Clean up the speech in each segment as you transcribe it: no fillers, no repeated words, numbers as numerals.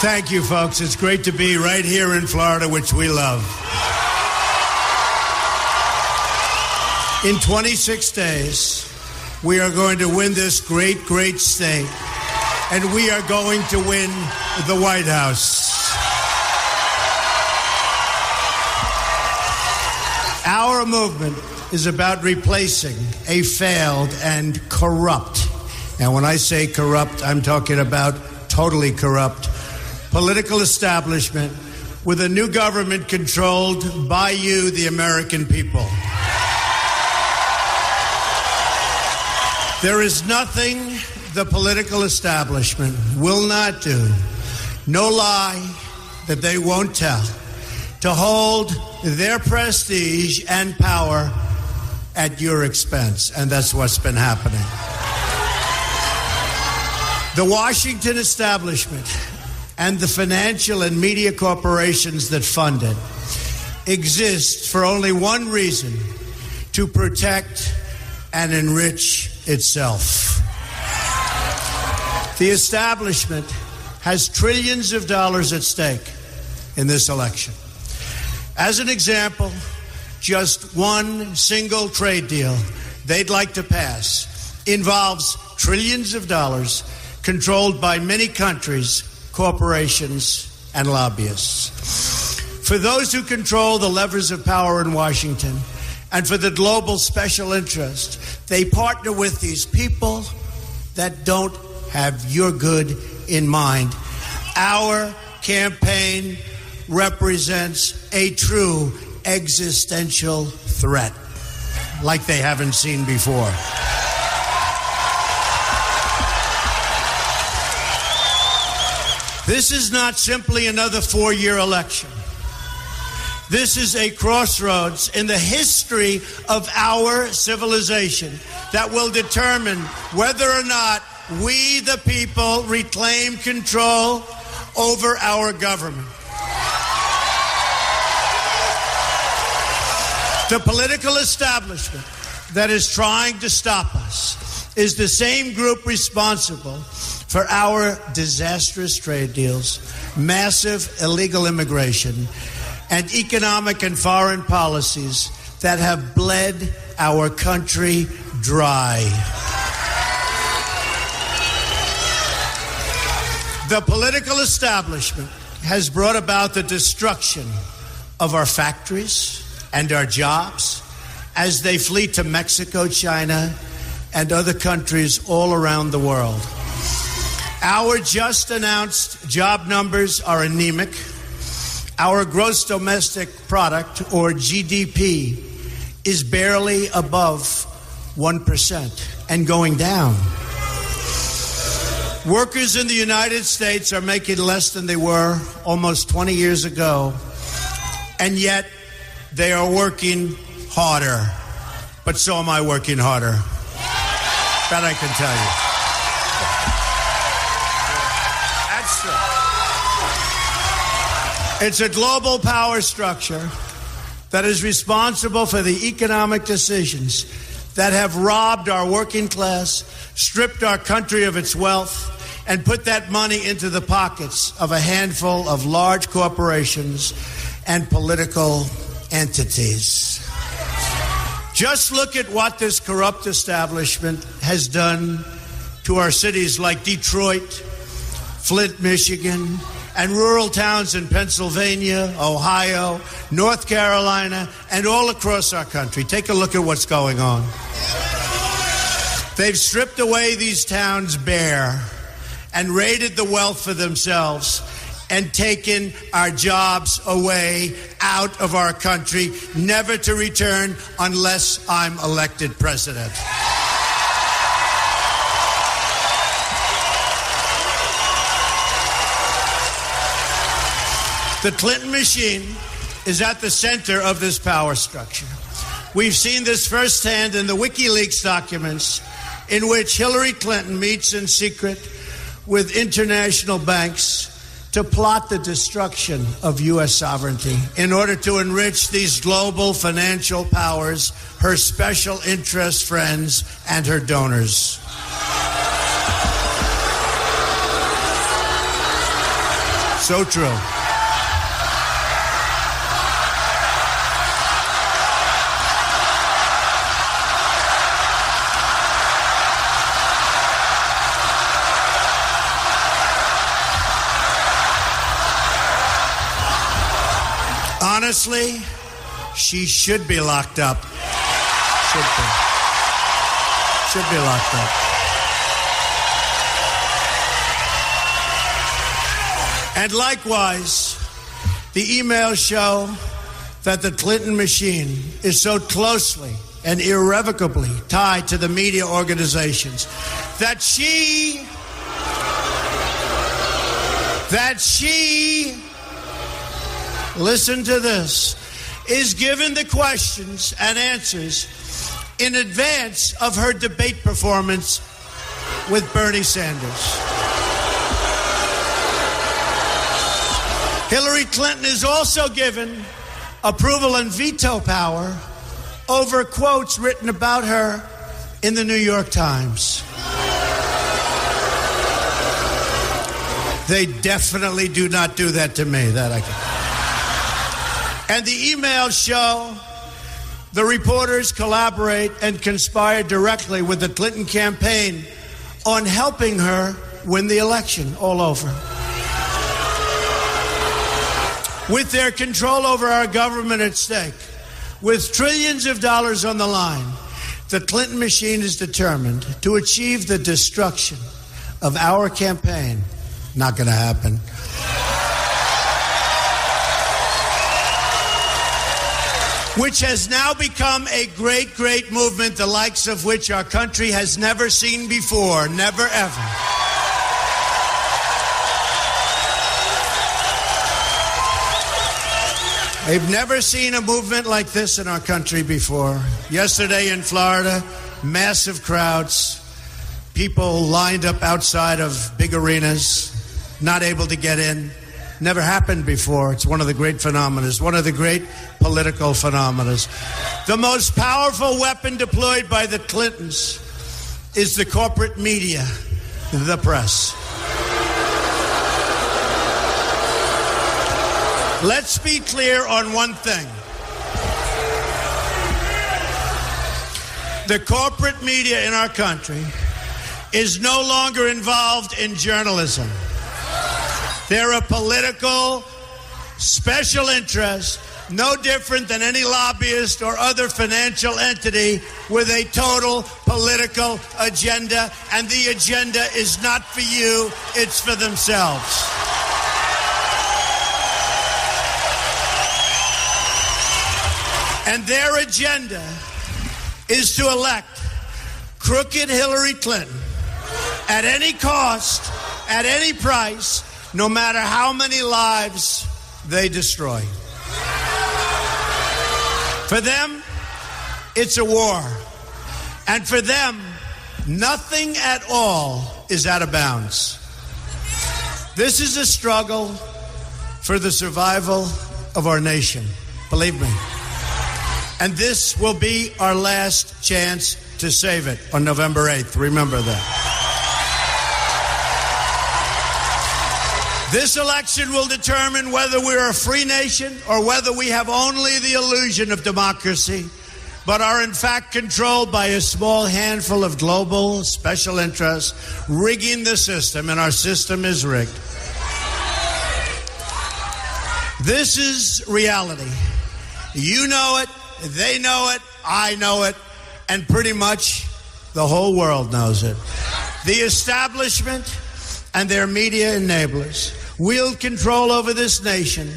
Thank you, folks. It's great to be right here in Florida, which we love. In 26 days, we are going to win this great, great state, and we are going to win the White House. Our movement is about replacing a failed and corrupt, and when I say corrupt, I'm talking about totally corrupt, political establishment with a new government controlled by you, the American people. There is nothing the political establishment will not do, no lie that they won't tell, to hold their prestige and power at your expense. And that's what's been happening. The Washington establishment and the financial and media corporations that fund it exist for only one reason: to protect and enrich itself. The establishment has trillions of dollars at stake in this election. As an example, just one single trade deal they'd like to pass involves trillions of dollars controlled by many countries, corporations, and lobbyists. For those who control the levers of power in Washington and for the global special interest, they partner with these people that don't have your good in mind. Our campaign represents a true existential threat like they haven't seen before. This is not simply another four-year election. This is a crossroads in the history of our civilization that will determine whether or not we, the people, reclaim control over our government. The political establishment that is trying to stop us is the same group responsible for our disastrous trade deals, massive illegal immigration, and economic and foreign policies that have bled our country dry. The political establishment has brought about the destruction of our factories and our jobs as they flee to Mexico, China, and other countries all around the world. Our just announced job numbers are anemic. Our gross domestic product, or GDP, is barely above 1% and going down. Workers in the United States are making less than they were almost 20 years ago, and yet they are working harder. But so am I working harder. That I can tell you. That's true. It's a global power structure that is responsible for the economic decisions that have robbed our working class, stripped our country of its wealth, and put that money into the pockets of a handful of large corporations and political entities. Just look at what this corrupt establishment has done to our cities like Detroit, Flint, Michigan, and rural towns in Pennsylvania, Ohio, North Carolina, and all across our country. Take a look at what's going on. They've stripped away these towns bare and raided the wealth for themselves and taken our jobs away out of our country, never to return unless I'm elected president. The Clinton machine is at the center of this power structure. We've seen this firsthand in the WikiLeaks documents, in which Hillary Clinton meets in secret with international banks to plot the destruction of U.S. sovereignty in order to enrich these global financial powers, her special interest friends, and her donors. So true. Honestly, she should be locked up. Should be locked up. And likewise, the emails show that the Clinton machine is so closely and irrevocably tied to the media organizations that she listen to this, is given the questions and answers in advance of her debate performance with Bernie Sanders. Hillary Clinton is also given approval and veto power over quotes written about her in the New York Times. They definitely do not do that to me, that I can. And the emails show the reporters collaborate and conspire directly with the Clinton campaign on helping her win the election all over. With their control over our government at stake, with trillions of dollars on the line, the Clinton machine is determined to achieve the destruction of our campaign. Not going to happen. Which has now become a great, great movement, the likes of which our country has never seen before, never ever. They've never seen a movement like this in our country before. Yesterday in Florida, massive crowds, people lined up outside of big arenas, not able to get in. Never happened before. It's one of the great phenomena, one of the great political phenomena. The most powerful weapon deployed by the Clintons is the corporate media, the press. Let's be clear on one thing. The corporate media in our country is no longer involved in journalism. They're a political special interest, no different than any lobbyist or other financial entity with a total political agenda, and the agenda is not for you, it's for themselves. And their agenda is to elect crooked Hillary Clinton at any cost, at any price, no matter how many lives they destroy. For them, it's a war. And for them, nothing at all is out of bounds. This is a struggle for the survival of our nation, believe me. And this will be our last chance to save it on November 8th. Remember that. This election will determine whether we're a free nation or whether we have only the illusion of democracy, but are in fact controlled by a small handful of global special interests rigging the system, and our system is rigged. This is reality. You know it, they know it, I know it, and pretty much the whole world knows it. The establishment and their media enablers wield control over this nation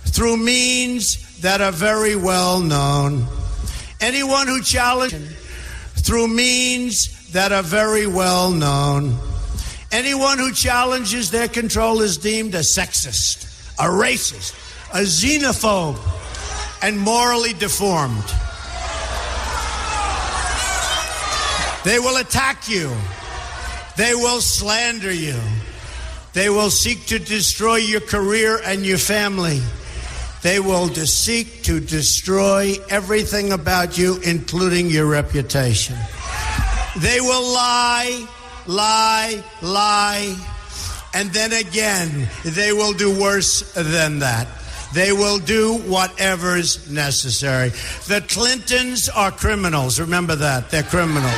through means that are very well known. Anyone who challenges through means that are very well known. Anyone who challenges their control is deemed a sexist, a racist, a xenophobe, and morally deformed. They will attack you. They will slander you. They will seek to destroy your career and your family. They will seek to destroy everything about you, including your reputation. They will lie, lie, lie, And then again, they will do worse than that. They will do whatever's necessary. The Clintons are criminals. Remember that. They're criminals.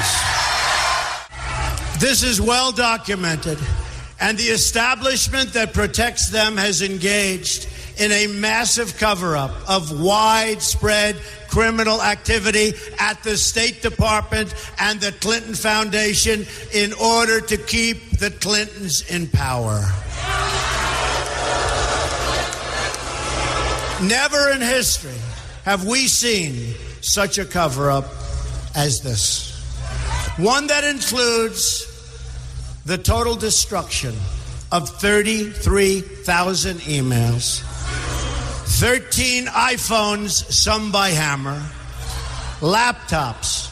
This is well documented, and the establishment that protects them has engaged in a massive cover-up of widespread criminal activity at the State Department and the Clinton Foundation in order to keep the Clintons in power. Never in history have we seen such a cover-up as this. One that includes the total destruction of 33,000 emails, 13 iPhones, some by hammer, laptops,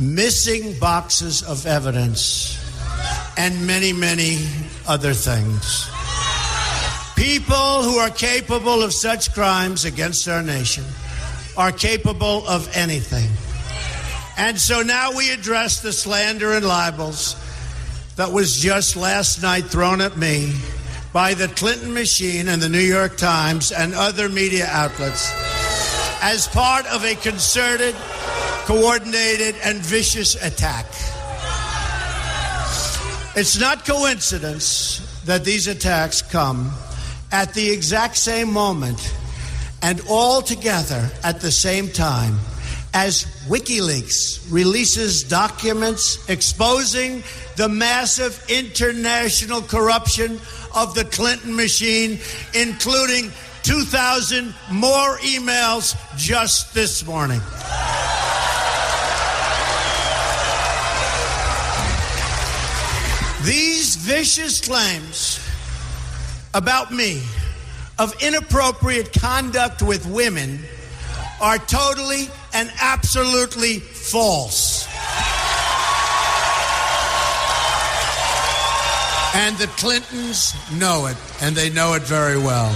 missing boxes of evidence, and many, many other things. People who are capable of such crimes against our nation are capable of anything. And so now we address the slander and libels that was just last night thrown at me by the Clinton machine and the New York Times and other media outlets as part of a concerted, coordinated, and vicious attack. It's not coincidence that these attacks come at the exact same moment and all together at the same time as WikiLeaks releases documents exposing the massive international corruption of the Clinton machine, including 2,000 more emails just this morning. These vicious claims about me of inappropriate conduct with women are totally and absolutely false. And the Clintons know it, and they know it very well.